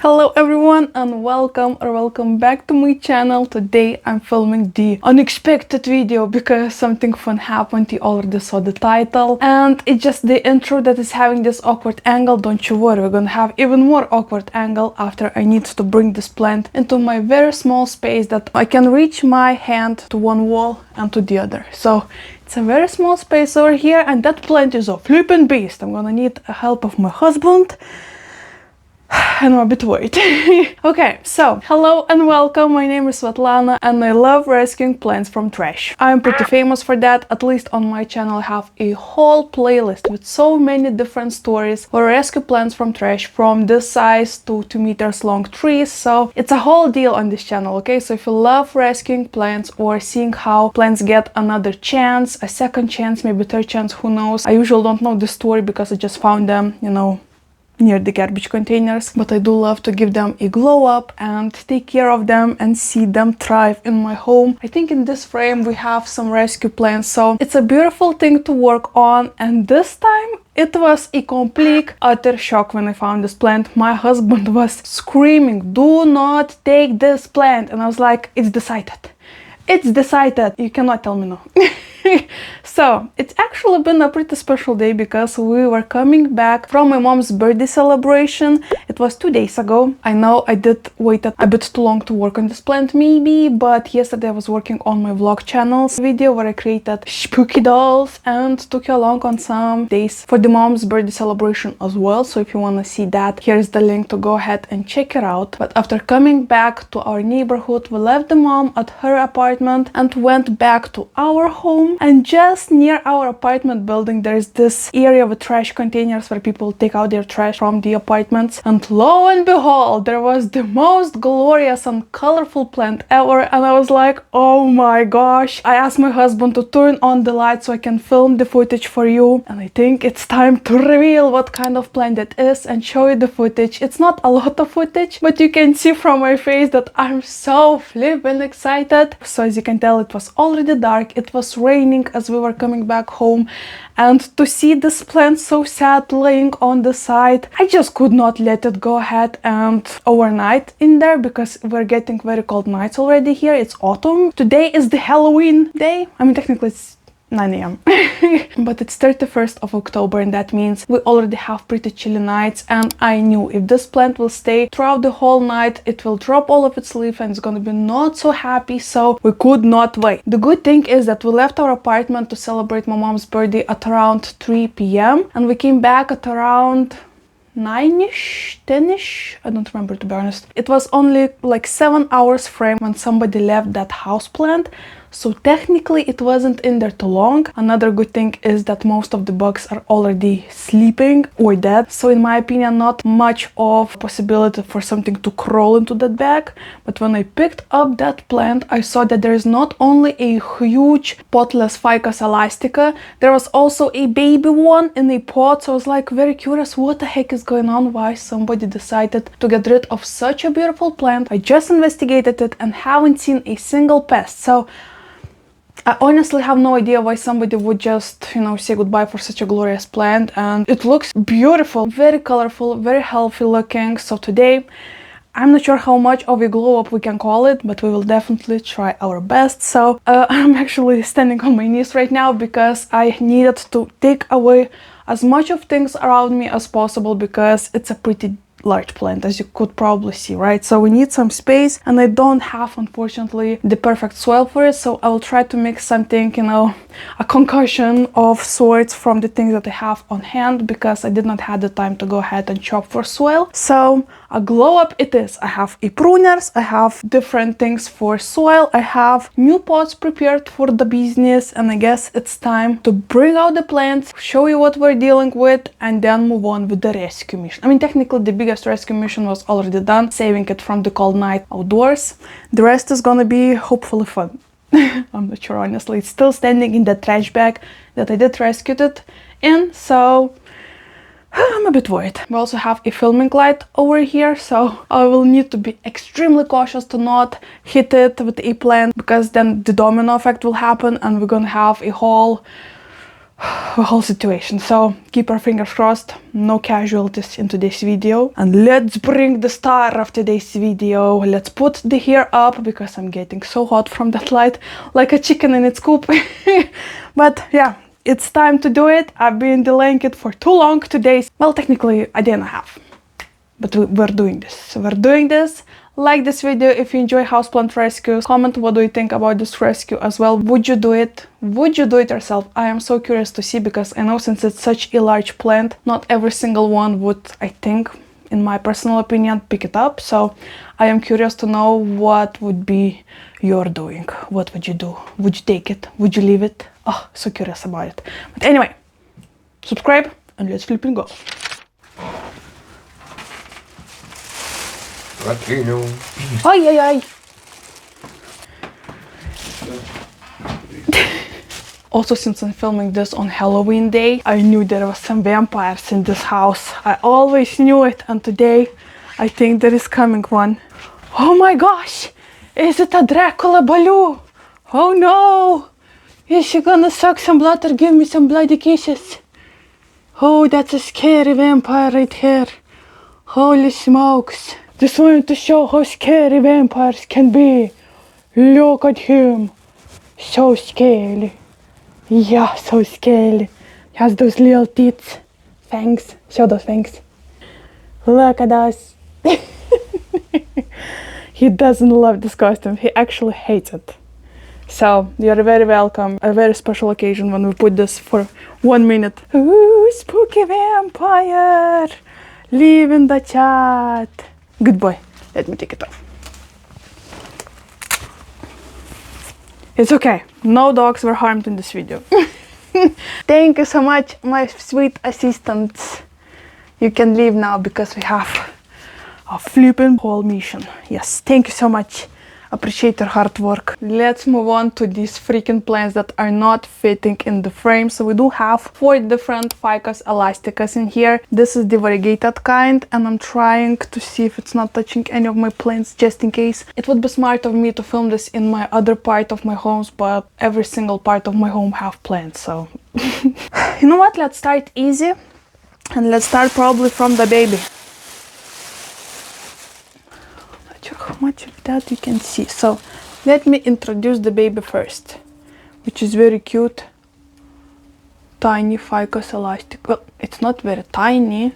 Hello everyone and welcome back to my channel. Today I'm filming the unexpected video because something fun happened. You already saw the title and it's just the intro that is having this awkward angle. Don't you worry, we're gonna have even more awkward angle after I need to bring this plant into my very small space that I can reach my hand to one wall and to the other. So it's a very small space over here and that plant is a flippin' beast. I'm gonna need the help of my husband. And I'm a bit worried. Okay, so hello and welcome. My name is Svetlana and I love rescuing plants from trash. I'm pretty famous for that. At least on my channel I have a whole playlist with so many different stories where I rescue plants from trash, from this size to 2 meters long trees. So it's a whole deal on this channel, okay? So if you love rescuing plants or seeing how plants get another chance, a second chance, maybe third chance, who knows? I usually don't know the story because I just found them, near the garbage containers, but I do love to give them a glow up and take care of them and see them thrive in my home. I think in this frame we have some rescue plants, so it's a beautiful thing to work on. And this time it was a complete utter shock when I found this plant. My husband was screaming, "Do not take this plant!" And I was like, "It's decided. It's decided. You cannot tell me no." So it's actually been a pretty special day because we were coming back from my mom's birthday celebration. It was 2 days ago. I know I did wait a bit too long to work on this plant maybe, but yesterday I was working on my vlog channel's video where I created spooky dolls and took you along on some days for the mom's birthday celebration as well. So if you want to see that, here's the link to go ahead and check it out. But after coming back to our neighborhood, we left the mom at her apartment and went back to our home. And just near our apartment building there is this area with trash containers where people take out their trash from the apartments, and lo and behold, there was the most glorious and colorful plant ever. And I was like, oh my gosh. I asked my husband to turn on the light so I can film the footage for you, and I think it's time to reveal what kind of plant it is and show you the footage. It's not a lot of footage, but you can see from my face that I'm so flippin' excited. So as you can tell, it was already dark, it was raining as we were coming back home, and to see this plant so sad laying on the side, I just could not let it go ahead and overnight in there because we're getting very cold nights already here. It's autumn. Today is the Halloween day. I mean, technically it's 9 a.m. but it's 31st of October, and that means we already have pretty chilly nights. And I knew if this plant will stay throughout the whole night, it will drop all of its leaf and it's gonna be not so happy, so we could not wait. The good thing is that we left our apartment to celebrate my mom's birthday at around 3 p.m. and we came back at around 9ish, 10ish, I don't remember, to be honest. It was only like 7 hours frame when somebody left that houseplant, so technically it wasn't in there too long. Another good thing is that most of the bugs are already sleeping or dead, so in my opinion not much of possibility for something to crawl into that bag. But when I picked up that plant, I saw that there is not only a huge potless Ficus elastica, there was also a baby one in a pot. So I was like very curious, what the heck is going on? Why somebody decided to get rid of such a beautiful plant? I just investigated it and haven't seen a single pest. So I honestly have no idea why somebody would just, say goodbye for such a glorious plant. And it looks beautiful, very colorful, very healthy looking. So today, I'm not sure how much of a glow up we can call it, but we will definitely try our best. So I'm actually standing on my knees right now because I needed to take away as much of things around me as possible because it's a pretty large plant, as you could probably see, right? So we need some space, and I don't have, unfortunately, the perfect soil for it. So I will try to mix something, a concoction of sorts from the things that I have on hand because I did not have the time to go ahead and chop for soil. So a glow up it is. I have a pruners, I have different things for soil, I have new pots prepared for the business, and I guess it's time to bring out the plants, show you what we're dealing with, and then move on with the rescue mission. I mean, technically the biggest rescue mission was already done, saving it from the cold night outdoors. The rest is gonna be hopefully fun. I'm not sure, honestly. It's still standing in the trash bag that I did rescue it in, so I'm a bit worried. We also have a filming light over here, so I will need to be extremely cautious to not hit it with a plant because then the domino effect will happen and we're gonna have a whole the whole situation. So keep our fingers crossed, no casualties in today's video. And let's bring the star of today's video. Let's put the hair up because I'm getting so hot from that light, like a chicken in its coop. But yeah, it's time to do it. I've been delaying it for too long today. Well, technically a day and a half, but we're doing this. We're doing this. Like this video if you enjoy houseplant rescues. Comment what do you think about this rescue as well. Would you do it? Would you do it yourself? I am so curious to see, because I know since it's such a large plant, not every single one would, I think, in my personal opinion, pick it up. So I am curious to know what would be your doing. What would you do? Would you take it? Would you leave it? Oh, so curious about it. But anyway, subscribe and let's flip and go. Latino. Ay, ay, ay. Also, since I'm filming this on Halloween day, I knew there was some vampires in this house. I always knew it, and today I think there is coming one. Oh my gosh! Is it a Dracula Baloo? Oh no! Is she gonna suck some blood or give me some bloody kisses? Oh, that's a scary vampire right here. Holy smokes! Just wanted to show how scary vampires can be. Look at him. So scary. Yeah, so scary. He has those little teeth. Fangs. Show those fangs. Look at us. He doesn't love this costume. He actually hates it. So, you're very welcome. A very special occasion when we put this for 1 minute. Ooh, spooky vampire. Leave in the chat. Good boy. Let me take it off. It's okay. No dogs were harmed in this video. Thank you so much, my sweet assistants. You can leave now because we have a flipping whole mission. Yes, thank you so much. Appreciate your hard work. Let's move on to these freaking plants that are not fitting in the frame. So we do have 4 different ficus elasticus in here. This is the variegated kind, and I'm trying to see if it's not touching any of my plants just in case. It would be smart of me to film this in my other part of my homes, but every single part of my home have plants, so you know what, let's start easy and let's start probably from the baby. How much of that you can see. So let me introduce the baby first, which is very cute. Tiny ficus elastic. Well, it's not very tiny.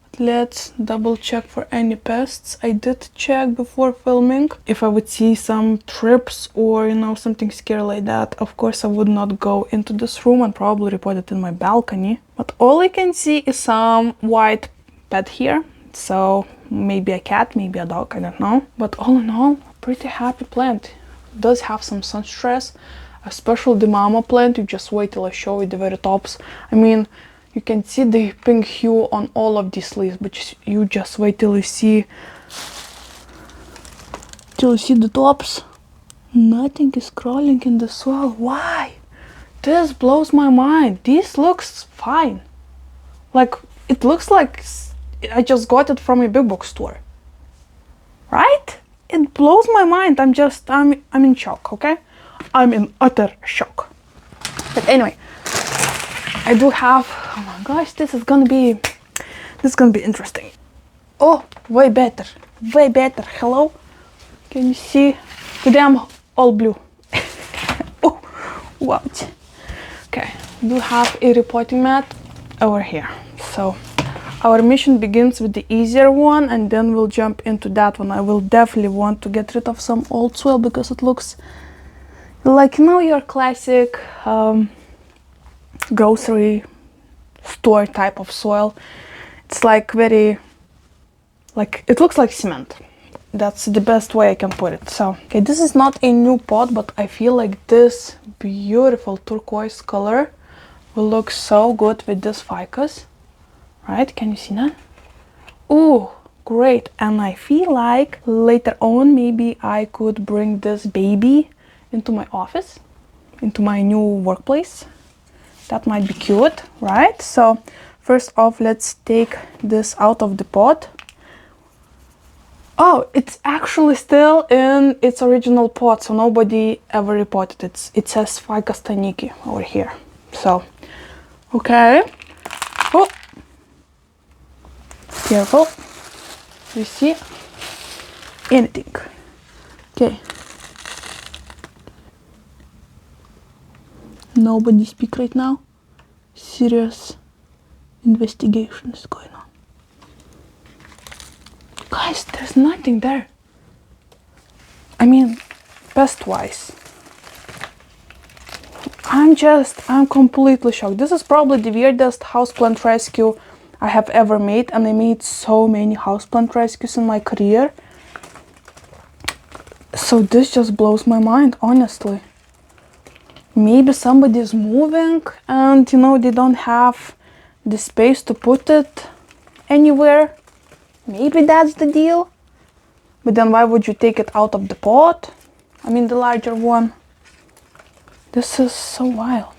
But let's double check for any pests. I did check before filming if I would see some trips or, you know, something scary like that. Of course, I would not go into this room and probably report it in my balcony. But all I can see is some white pet here. So maybe a cat, maybe a dog, I don't know. But all in all, pretty happy plant. It does have some sun stress, especially the mama plant. You just wait till I show you the very tops. I mean, you can see the pink hue on all of these leaves, but you just wait till you see the tops. Nothing is crawling in the soil. Why? This blows my mind. This looks fine. Like, it looks like I just got it from a big box store, right? It blows my mind. I'm in shock, okay? I'm in utter shock. But anyway, I do have, oh my gosh, this is gonna be interesting. Oh, way better. Hello? Can you see? Today I'm all blue. Oh, wow. Okay, we do have a repotting mat over here. So our mission begins with the easier one, and then we'll jump into that one. I will definitely want to get rid of some old soil because it looks like, you know, your classic grocery store type of soil. It's like very, like, it looks like cement. That's the best way I can put it. So, okay, this is not a new pot, but I feel like this beautiful turquoise color will look so good with this ficus. Right, can you see that? Ooh, great. And I feel like later on maybe I could bring this baby into my office, into my new workplace. That might be cute, right? So first off, let's take this out of the pot. Oh, it's actually still in its original pot, so nobody ever repotted it. It says Ficus taniki over here. So Okay. Oh, careful. You see anything? Okay. Nobody speak right now. Serious investigation is going on. Guys, there's nothing there. I mean, pest-wise. I'm completely shocked. This is probably the weirdest houseplant rescue I have ever made, and I made so many houseplant rescues in my career. So this just blows my mind, honestly. Maybe somebody is moving and, you know, they don't have the space to put it anywhere. Maybe that's the deal. But then why would you take it out of the pot? I mean, the larger one. This is so wild.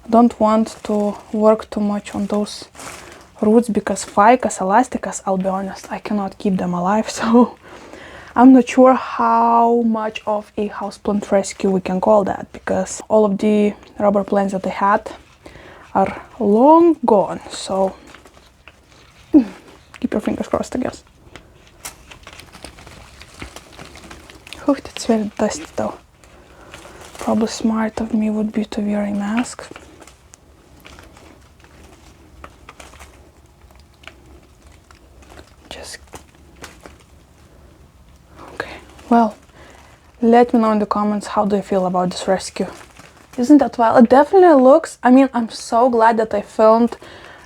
I don't want to work too much on those roots because ficus, elasticus, I'll be honest, I cannot keep them alive. So I'm not sure how much of a houseplant rescue we can call that, because all of the rubber plants that I had are long gone. So keep your fingers crossed, I guess. Oh, that's very dusty though. Probably smart of me would be to wear a mask. Okay, well, let me know in the comments how do you feel about this rescue. Isn't that wild? It definitely looks, I mean, I'm so glad that I filmed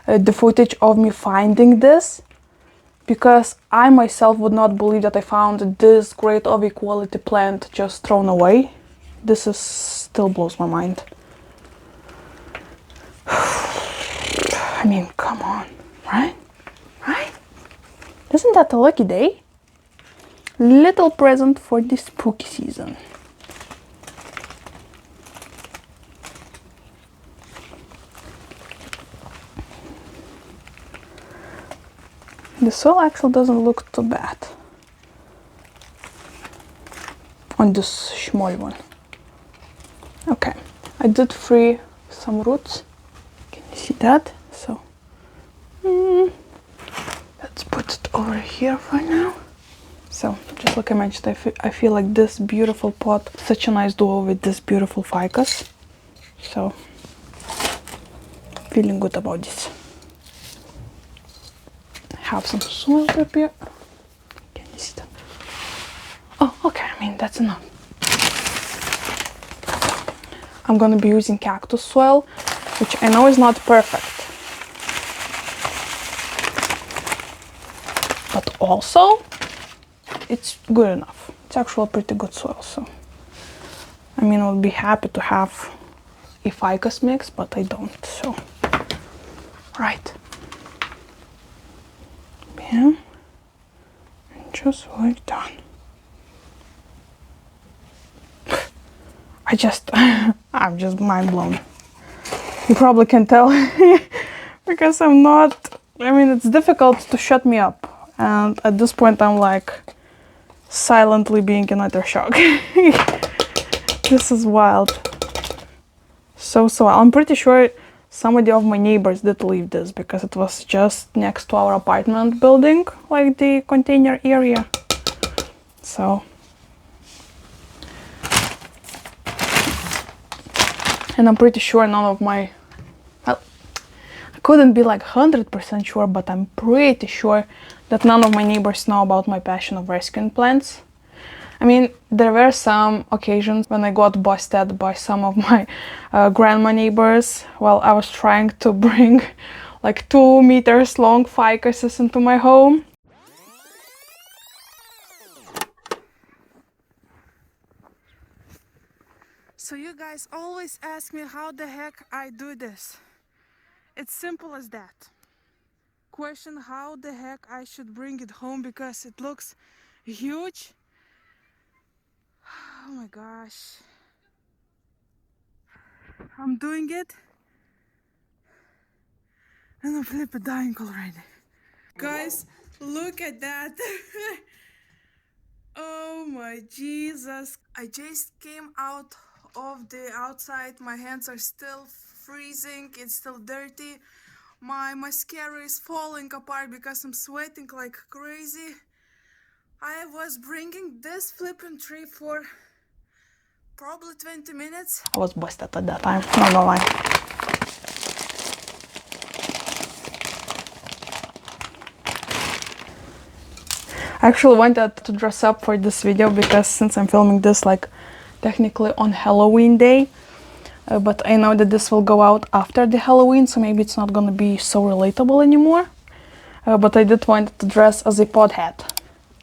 the footage of me finding this, because I myself would not believe that I found this great of a quality plant just thrown away. This is still blows my mind. I mean, come on, right? Right? Isn't that a lucky day? Little present for the spooky season. The soil actually doesn't look too bad on this small one. Okay, I did free some roots. Can you see that? So let's put it over here for now. So just like I mentioned, I feel like this beautiful pot, such a nice duo with this beautiful ficus. So feeling good about this. Have some soil prepare. Can you see that? Oh, okay, I mean, that's enough. I'm gonna be using cactus soil, which I know is not perfect, but also it's good enough. It's actually pretty good soil, so I mean, I would be happy to have a ficus mix, but I don't, so right. Yeah, and just like that. I'm just mind blown. You probably can tell because I'm not, I mean, it's difficult to shut me up. And at this point, I'm like silently being in utter shock. This is wild. So wild. I'm pretty sure somebody of my neighbors did leave this because it was just next to our apartment building, like the container area. So. And I'm pretty sure none of my, well, I couldn't be like 100% sure, but I'm pretty sure that none of my neighbors know about my passion of rescuing plants. I mean, there were some occasions when I got busted by some of my grandma neighbors while I was trying to bring like 2 meters long ficuses into my home. So you guys always ask me how the heck I do this. It's simple as that. Question how the heck I should bring it home because it looks huge. Oh my gosh. I'm doing it and I'm flipping dying already. Guys, look at that. Oh my Jesus. I just came out of the outside. My hands are still freezing, it's still dirty. My mascara is falling apart because I'm sweating like crazy. I was bringing this flipping tree for probably 20 minutes. I was busted at that time, not gonna lie. I actually wanted to dress up for this video because since I'm filming this like technically on Halloween day, but I know that this will go out after the Halloween, so maybe it's not gonna be so relatable anymore. But I did want to dress as a pothead,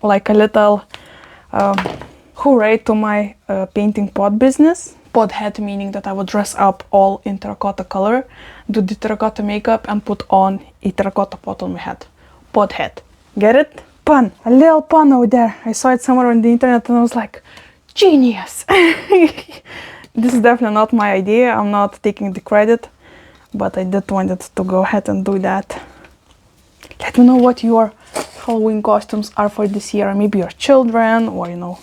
like a little hooray to my painting pot business. Pothead meaning that I would dress up all in terracotta color, do the terracotta makeup and put on a terracotta pot on my head. Pothead. Get it? Pun. A little pun out there. I saw it somewhere on the internet and I was like, genius! This is definitely not my idea. I'm not taking the credit, but I did wanted to go ahead and do that. Let me know what your Halloween costumes are for this year. Maybe your children or, you know,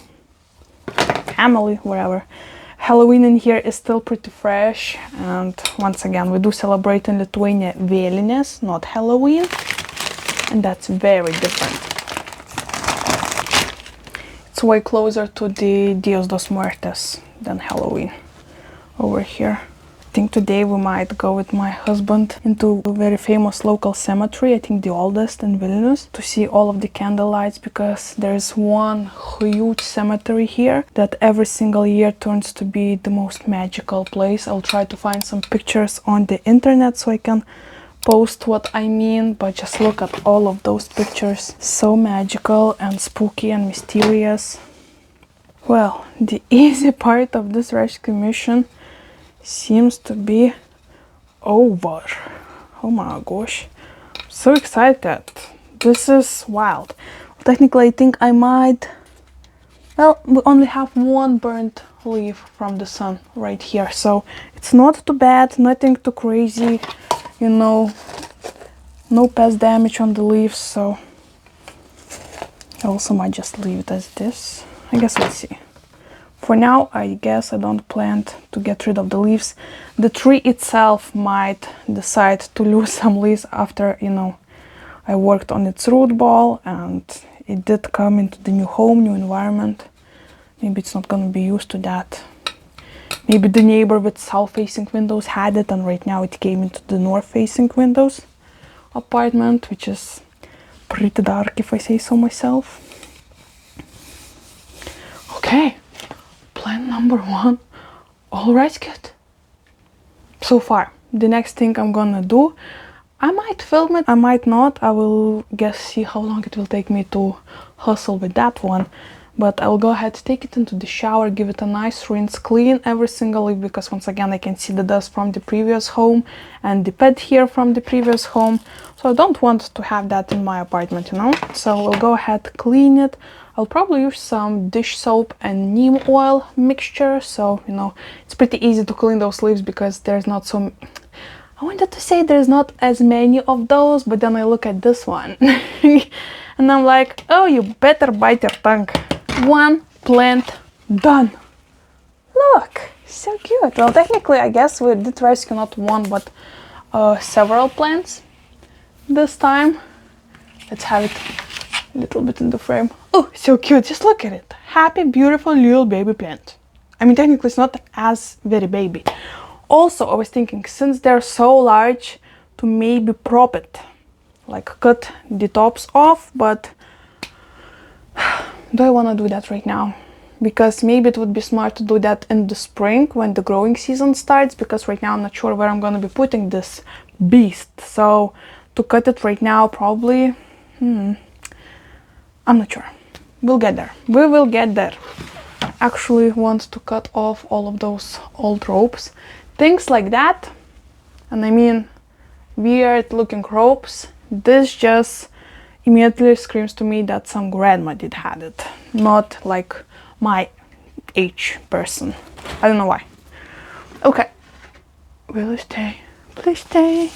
family, wherever. Halloween in here is still pretty fresh. And once again, we do celebrate in Lithuania Vėlinės, not Halloween. And that's very different. It's way closer to the Dios dos Muertos than Halloween over here. I think today we might go with my husband into a very famous local cemetery, I think the oldest in Vilnius, to see all of the candlelights, because there's one huge cemetery here that every single year turns to be the most magical place. I'll try to find some pictures on the internet so I can post what I mean, but just look at all of those pictures. So magical and spooky and mysterious. Well, the easy part of this rescue mission seems to be over. Oh my gosh, so excited. This is wild. Technically I think I might, well, we only have one burnt leaf from the sun right here, so it's not too bad, nothing too crazy, you know, no pest damage on the leaves, so I also might just leave it as this. I guess we'll see. For now, I guess I don't plan to get rid of the leaves. The tree itself might decide to lose some leaves after, you know, I worked on its root ball and it did come into the new home, new environment. Maybe it's not going to be used to that. Maybe the neighbor with south-facing windows had it and right now it came into the north-facing windows apartment, which is pretty dark if I say so myself. Okay. Plan number one, all rescued. So far, the next thing I'm gonna do, I might film it, I might not. I will guess see how long it will take me to hustle with that one. But I will go ahead, take it into the shower, give it a nice rinse, clean every single leaf, because once again I can see the dust from the previous home and the pet hair from the previous home. So I don't want to have that in my apartment, you know. So we'll go ahead, clean it. I'll probably use some dish soap and neem oil mixture, so, you know, it's pretty easy to clean those leaves because there's not so... I wanted to say there's not as many of those, but then I look at this one and I'm like, oh, you better bite your tongue. One plant done. Look, so cute. Well, technically, I guess we did rescue not one, but several plants this time. Let's have it a little bit in the frame. Oh, so cute. Just look at it. Happy, beautiful little baby plant. I mean, technically it's not as very baby. Also, I was thinking, since they're so large, to maybe prop it, like cut the tops off, but do I want to do that right now? Because maybe it would be smart to do that in the spring when the growing season starts, because right now I'm not sure where I'm going to be putting this beast. So to cut it right now, probably, I'm not sure. We'll get there. We will get there. Actually want to cut off all of those old ropes. Things like that. And I mean, weird looking ropes. This just immediately screams to me that some grandma did had it. Not like my age person. I don't know why. Okay. Will you stay? Please stay.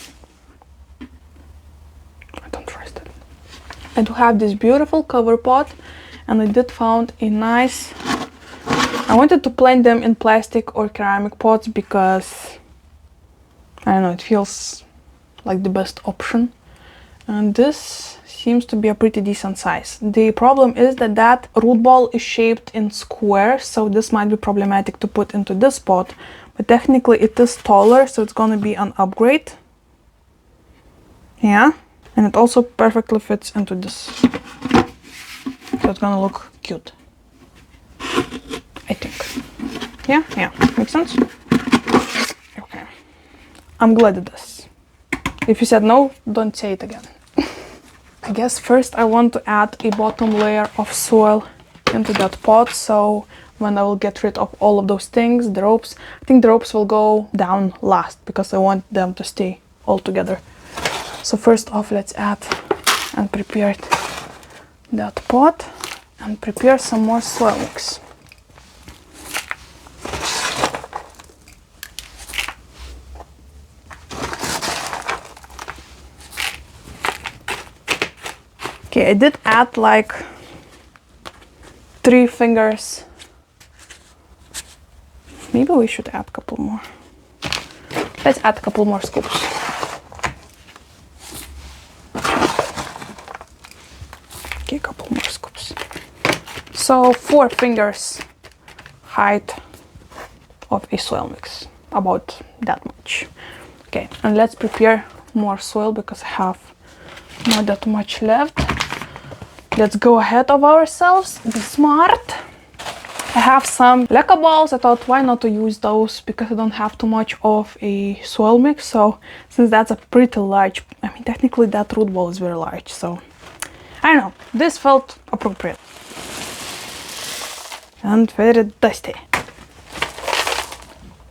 I don't trust it. I do have this beautiful cover pot, and I did found a nice... I wanted to plant them in plastic or ceramic pots because I don't know, it feels like the best option. And this seems to be a pretty decent size. The problem is that root ball is shaped in square, so this might be problematic to put into this pot. But technically it is taller, so it's gonna be an upgrade. Yeah, and it also perfectly fits into this. So it's gonna look cute, I think. Yeah, makes sense? Okay. I'm glad it does. If you said no, don't say it again. I guess first I want to add a bottom layer of soil into that pot, so when I will get rid of all of those things, the ropes, I think the ropes will go down last because I want them to stay all together. So first off, let's add and prepare that pot and prepare some more soil mix. Okay, I did add like 3 fingers. Maybe we should add a couple more. Let's add a couple more scoops. Okay, a couple more scoops. So 4 fingers height of a soil mix, about that much. Okay, and let's prepare more soil because I have not that much left. Let's go ahead of ourselves, be smart. I have some leca balls. I thought why not to use those because I don't have too much of a soil mix. So since that's a pretty large, I mean technically that root ball is very large, so I don't know, this felt appropriate. And very dusty.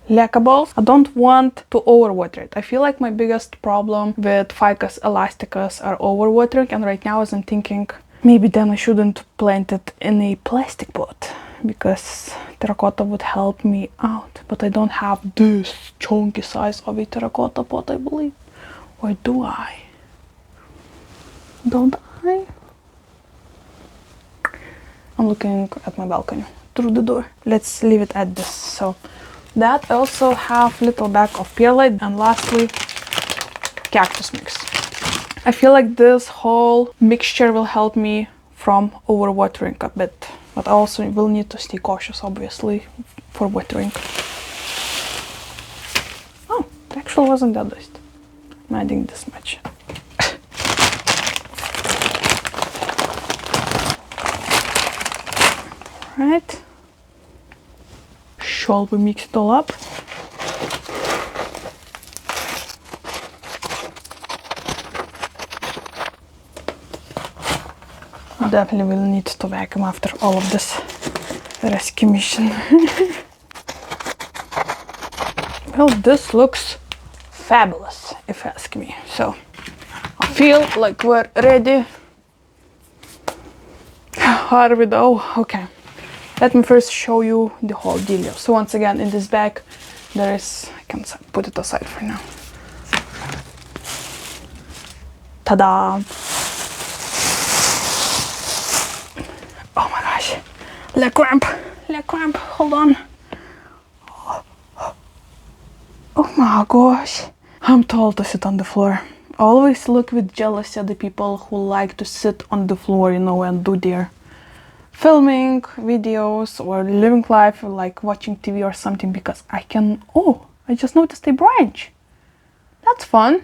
Leca balls. I don't want to overwater it. I feel like my biggest problem with Ficus elasticus are overwatering, and right now as I'm thinking maybe then I shouldn't plant it in a plastic pot because terracotta would help me out, but I don't have this chunky size of a terracotta pot, I believe. Or do I? Don't I? I'm looking at my balcony through the door. Let's leave it at this. So that, I also have little bag of perlite, and lastly cactus mix. I feel like this whole mixture will help me from overwatering a bit, but I also will need to stay cautious obviously for watering. Oh, it actually wasn't that dust. I'm adding this much. Right. Shall we mix it all up? Definitely will need to vacuum after all of this rescue mission. Well, this looks fabulous if you ask me. So I feel like we're ready. Are we though? Okay. Let me first show you the whole deal. So once again, in this bag there is, I can put it aside for now. Ta-da! Oh my gosh, leg cramp, hold on. Oh my gosh, I'm told to sit on the floor. I always look with jealousy at the people who like to sit on the floor, you know, and do their filming videos or living life, or like watching TV or something, because I can, oh, I just noticed a branch. That's fun.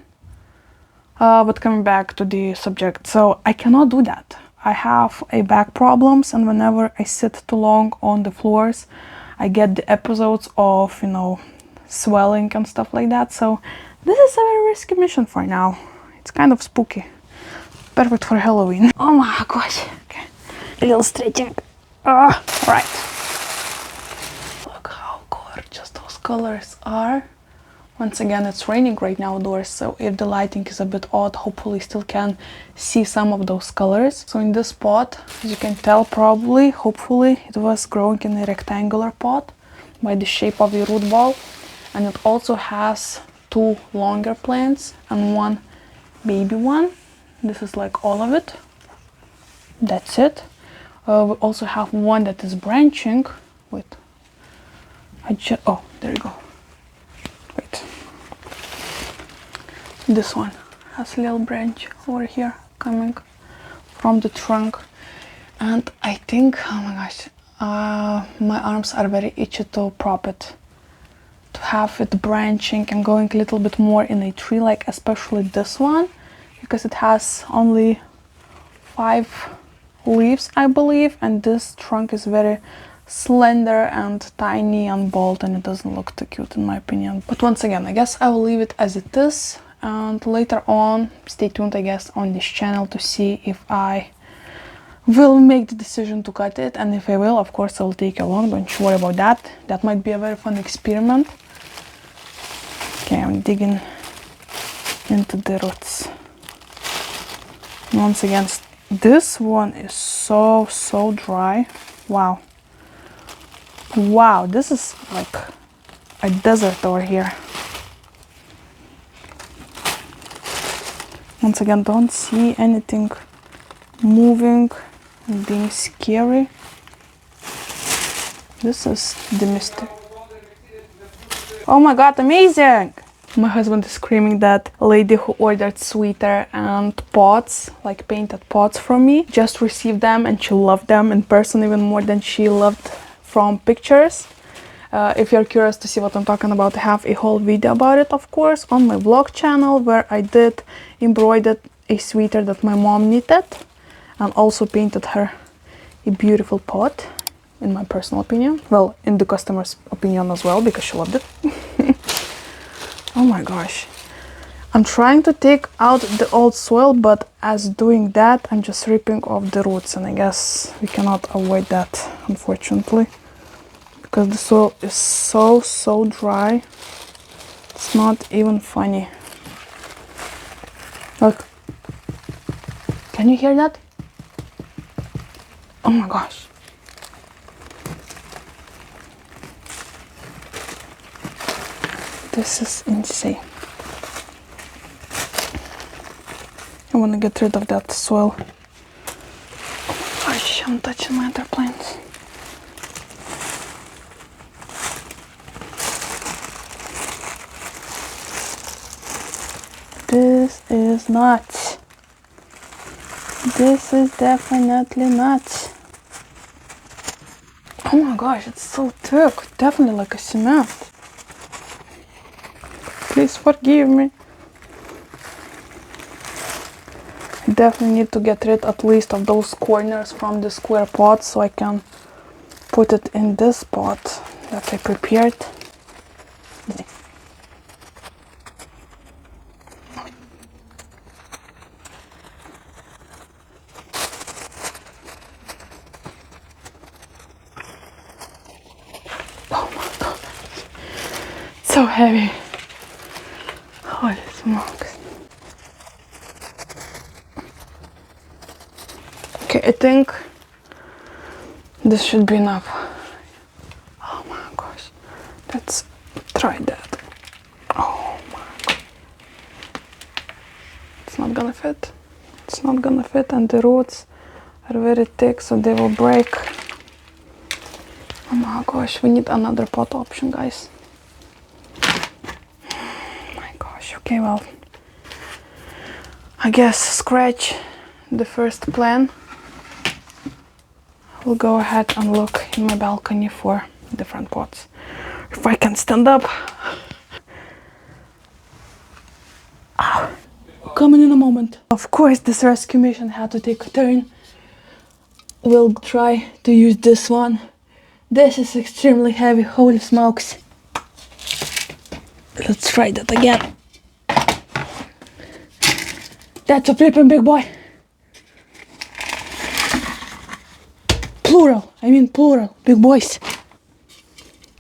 But coming back to the subject, so I cannot do that. I have a back problems, and whenever I sit too long on the floors, I get the episodes of, you know, swelling and stuff like that. So this is a very risky mission for now. It's kind of spooky. Perfect for Halloween. Oh my gosh. Okay. A little stretching. Right. Look how gorgeous those colors are. Once again, it's raining right now outdoors, so if the lighting is a bit odd, hopefully still can see some of those colors. So in this pot, as you can tell probably, hopefully, it was growing in a rectangular pot by the shape of the root ball. And it also has 2 longer plants and 1 baby one. This is like all of it. That's it. We also have 1 that is branching. Wait. Oh, there you go. Wait. This one has a little branch over here coming from the trunk. And I think, oh my gosh, my arms are very itchy to prop it, to have it branching and going a little bit more in a tree, like especially this one, because it has only 5 leaves, I believe, and this trunk is very slender and tiny and bold, and it doesn't look too cute in my opinion. But once again, I guess I will leave it as it is, and later on stay tuned, I guess, on this channel to see if I will make the decision to cut it, and if I will, of course I will take you along. Don't you worry about that. That might be a very fun experiment. Okay, I'm digging into the roots. And once again, this one is so dry. Wow, this is like a desert over here. Once again, don't see anything moving and being scary. This is the mystery. Oh my god, amazing! My husband is screaming that lady who ordered sweater and pots, like painted pots from me, just received them and she loved them in person even more than she loved from pictures. If you're curious to see what I'm talking about, I have a whole video about it, of course, on my vlog channel, where I did embroidered a sweater that my mom knitted and also painted her a beautiful pot, in my personal opinion. Well, in the customer's opinion as well, because she loved it. Oh my gosh. I'm trying to take out the old soil, but as doing that, I'm just ripping off the roots, and I guess we cannot avoid that, unfortunately, because the soil is so dry. It's not even funny. Look. Can you hear that? Oh my gosh. This is insane. I want to get rid of that soil. Oh my gosh, I'm touching my other plants. This is nuts. This is definitely nuts. Oh my gosh, it's so thick. Definitely like a cement. Please forgive me. I definitely need to get rid at least of those corners from the square pot so I can put it in this pot that I prepared. Oh my god, so heavy. Holy smokes. Okay, I think this should be enough. Oh my gosh. Let's try that. Oh my god. It's not gonna fit. It's not gonna fit, and the roots are very thick, so they will break. Oh my gosh, we need another pot option, guys. Okay, well, I guess scratch the first plan. We'll go ahead and look in my balcony for different pots. If I can stand up. Coming in a moment. Of course, this rescue mission had to take a turn. We'll try to use this one. This is extremely heavy, holy smokes. Let's try that again. That's a flipping big boy. Plural, I mean plural, big boys.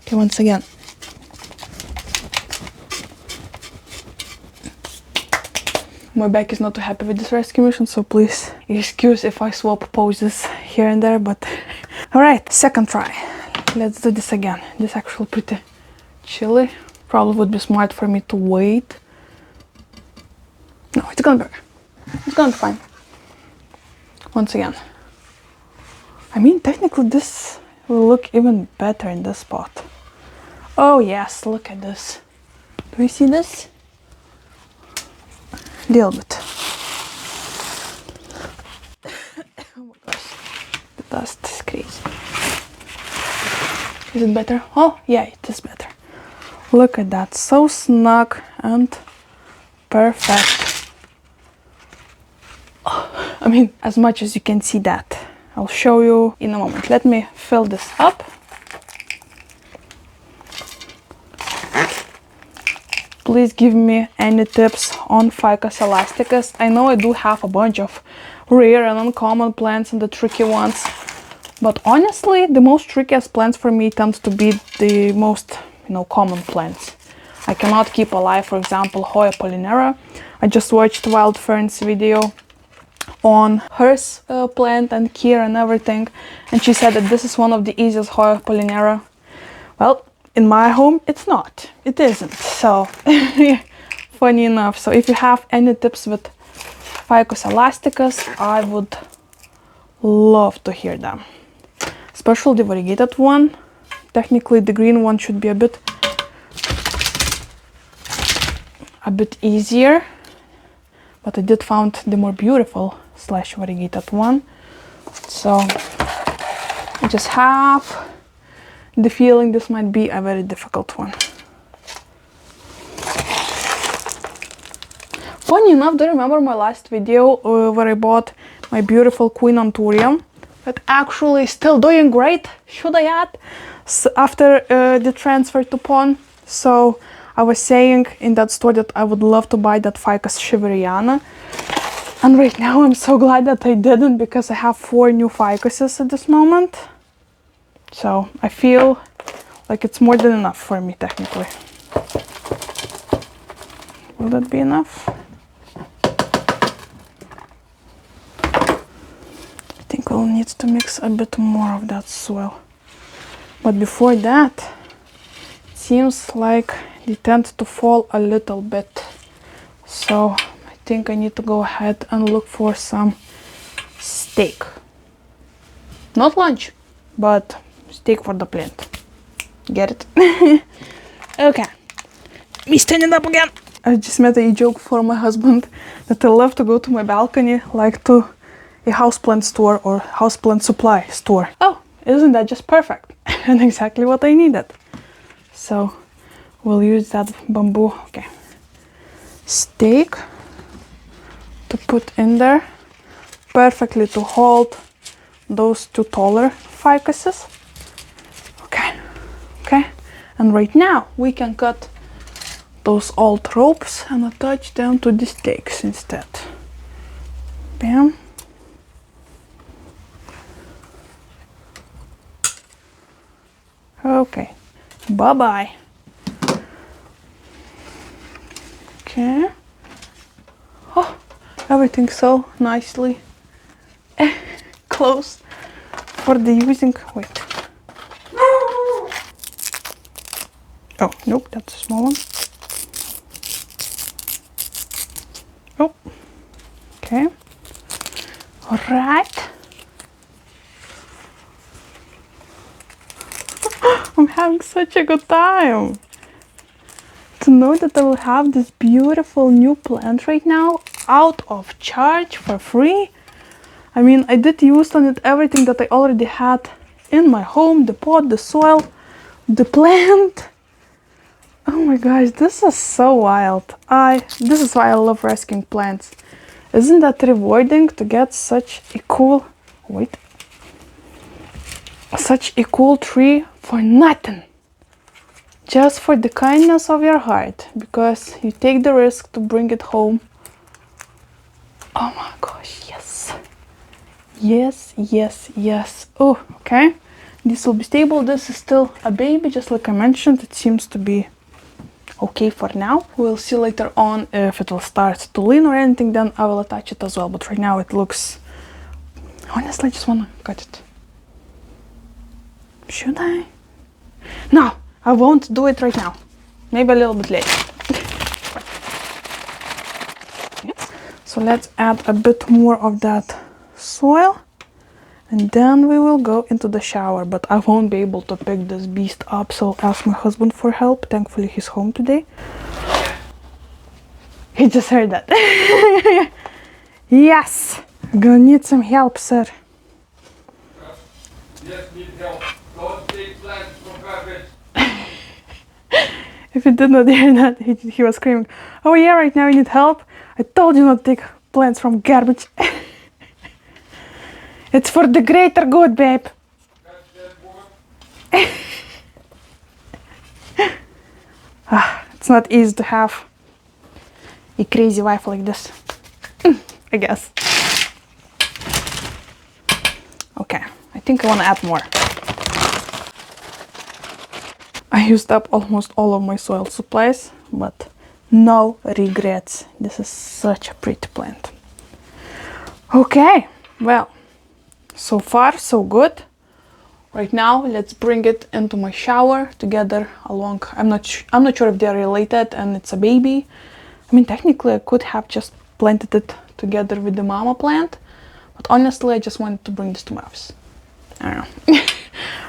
Okay, once again. My back is not too happy with this rescue mission, so please excuse if I swap poses here and there, but... Alright, second try. Let's do this again. This is actually pretty chilly. Probably would be smart for me to wait. No, it's gonna be okay. It's gonna be fine. Once again. I mean, technically this will look even better in this spot. Oh yes, look at this. Do you see this? Deal with it. Oh my gosh, the dust is crazy. Is it better? Oh, yeah, it is better. Look at that, so snug and perfect. Oh, I mean, as much as you can see that. I'll show you in a moment. Let me fill this up. Please give me any tips on Ficus elasticus. I know I do have a bunch of rare and uncommon plants and the tricky ones, but honestly, the most trickiest plants for me tend to be the most, common plants. I cannot keep alive, for example, Hoya polynera. I just watched Wild Fern's video on hers plant and care and everything, and she said that this is one of the easiest Hoya polynera. Well, in my home it's not, it isn't, so funny enough. So if you have any tips with Ficus elasticus, I would love to hear them, especially the variegated one. Technically the green one should be a bit easier, but I did found the more beautiful / variegated one. So I just have the feeling this might be a very difficult one. Funny enough, do you remember my last video where I bought my beautiful Queen Anthurium? That actually is still doing great, should I add, after the transfer to Pon. So I was saying in that store that I would love to buy that Ficus shiveriana. And right now I'm so glad that I didn't, because I have 4 new Ficuses at this moment. So I feel like it's more than enough for me technically. Will that be enough? I think we'll need to mix a bit more of that soil. But before that, it seems like they tend to fall a little bit. So I think I need to go ahead and look for some steak. Not lunch, but steak for the plant. Get it? Okay. Me standing up again. I just made a joke for my husband that I love to go to my balcony like to a houseplant store or houseplant supply store. Oh, isn't that just perfect? And exactly what I needed. So we'll use that bamboo, okay, stake to put in there perfectly to hold those 2 taller ficuses. Okay, and right now we can cut those old ropes and attach them to the stakes instead. Bam. Okay, bye-bye. Okay. Oh, everything's so nicely close for the using. Wait. Oh, nope, that's a small one. Oh, okay. All right. I'm having such a good time to know that I will have this beautiful new plant right now out of charge for free. I mean, I did use on it everything that I already had in my home, the pot, the soil, the plant. Oh my gosh, this is so wild. This is why I love rescuing plants. Isn't that rewarding to get such a cool, such a cool tree for nothing? Just for the kindness of your heart, because you take the risk to bring it home. Oh my gosh, yes. Yes, yes, yes. Oh, okay. This will be stable. This is still a baby, just like I mentioned. It seems to be okay for now. We'll see later on if it will start to lean or anything, then I will attach it as well. But right now it looks... Honestly, I just want to cut it. Should I? No, I won't do it right now. Maybe a little bit later. So let's add a bit more of that soil. And then we will go into the shower, but I won't be able to pick this beast up, so I'll ask my husband for help. Thankfully he's home today. He just heard that. Yes! I'm gonna need some help, sir. Yes, need help. Don't take plants from garbage. If you did not hear that, he was screaming, "Oh yeah, right now you need help? I told you not to take plants from garbage." It's for the greater good, babe. It's not easy to have a crazy wife like this, I guess. Okay, I think I want to add more. I used up almost all of my soil supplies, but no regrets. This is such a pretty plant. Okay, well, so far so good. Right now, let's bring it into my shower together along. I'm not sure if they're related and it's a baby. I mean, technically I could have just planted it together with the mama plant, but honestly I just wanted to bring this to my office. I don't know.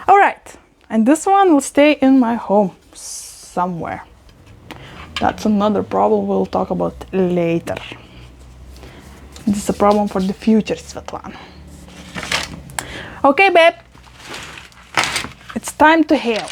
All right, and this one will stay in my home somewhere. That's another problem we'll talk about later. This is a problem for the future, Svetlana. Okay, babe. It's time to help.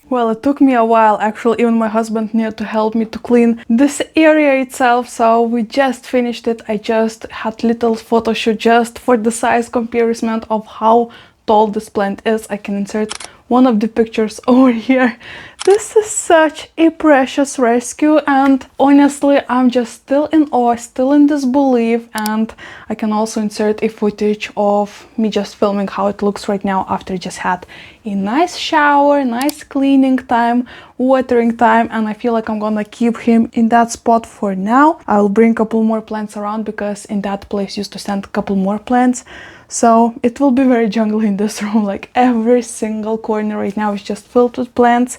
Well, it took me a while, actually. Even my husband needed to help me to clean this area itself, so we just finished it. I just had little photo shoot just for the size comparison of how tall this plant is. I can insert one of the pictures over here. This is such a precious rescue, and honestly I'm just still in awe, still in disbelief. And I can also insert a footage of me just filming how it looks right now after I just had a nice shower, nice cleaning time, watering time, and I feel like I'm gonna keep him in that spot for now. I'll bring a couple more plants around because in that place used to stand a couple more plants. So it will be very jungly in this room, like every single corner right now is just filled with plants.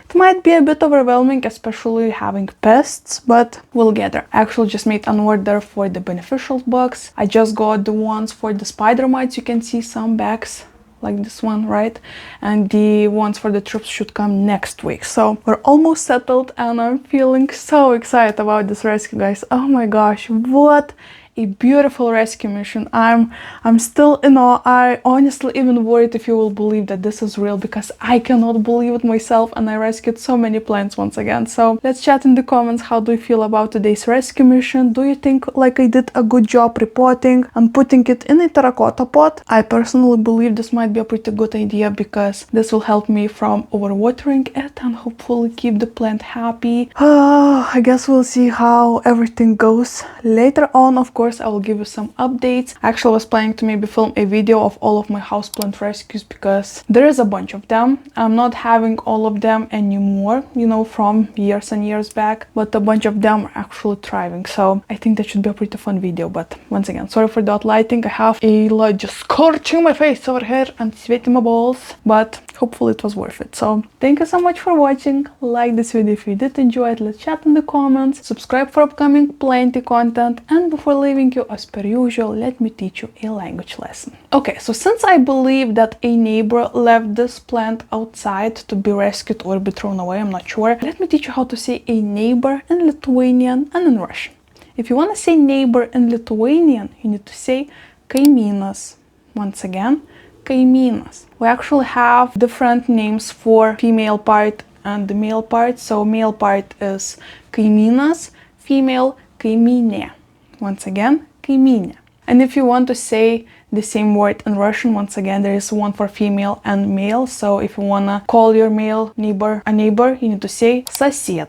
It might be a bit overwhelming, especially having pests, but we'll get there. I actually just made an order for the beneficial box. I just got the ones for the spider mites. You can see some bags like this one, right? And the ones for the troops should come next week. So we're almost settled and I'm feeling so excited about this rescue, guys. Oh my gosh, what a beautiful rescue mission. I'm still in awe. I honestly even worried if you will believe that this is real, because I cannot believe it myself, and I rescued so many plants once again. So let's chat in the comments. How do you feel about today's rescue mission? Do you think like I did a good job reporting and putting it in a terracotta pot? I personally believe this might be a pretty good idea, because this will help me from overwatering it and hopefully keep the plant happy. I guess we'll see how everything goes later on. Of course, I will give you some updates. I actually was planning to maybe film a video of all of my houseplant rescues, because there is a bunch of them. I'm not having all of them anymore, you know, from years and years back, but a bunch of them are actually thriving. So I think that should be a pretty fun video. But once again, sorry for that lighting. I have a light just scorching my face over here and sweating my balls, but hopefully it was worth it. So thank you so much for watching. Like this video if you did enjoy it. Let's chat in the comments. Subscribe for upcoming plenty content. And before leaving you, as per usual, let me teach you a language lesson. Okay, so since I believe that a neighbor left this plant outside to be rescued or be thrown away, I'm not sure, let me teach you how to say a neighbor in Lithuanian and in Russian. If you want to say neighbor in Lithuanian, you need to say kaimynas. Once again, kaimynas. We actually have different names for female part and the male part. So male part is kaimynas, female kaimynė. Once again, kaimynė. And if you want to say the same word in Russian, once again, there is one for female and male. So if you wanna call your male neighbor a neighbor, you need to say сосед.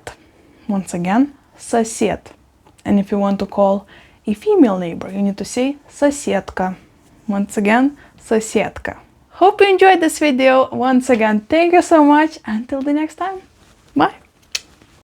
Once again, сосед. And if you want to call a female neighbor, you need to say соседка. Once again, соседка. Hope you enjoyed this video. Once again, thank you so much. Until the next time. Bye.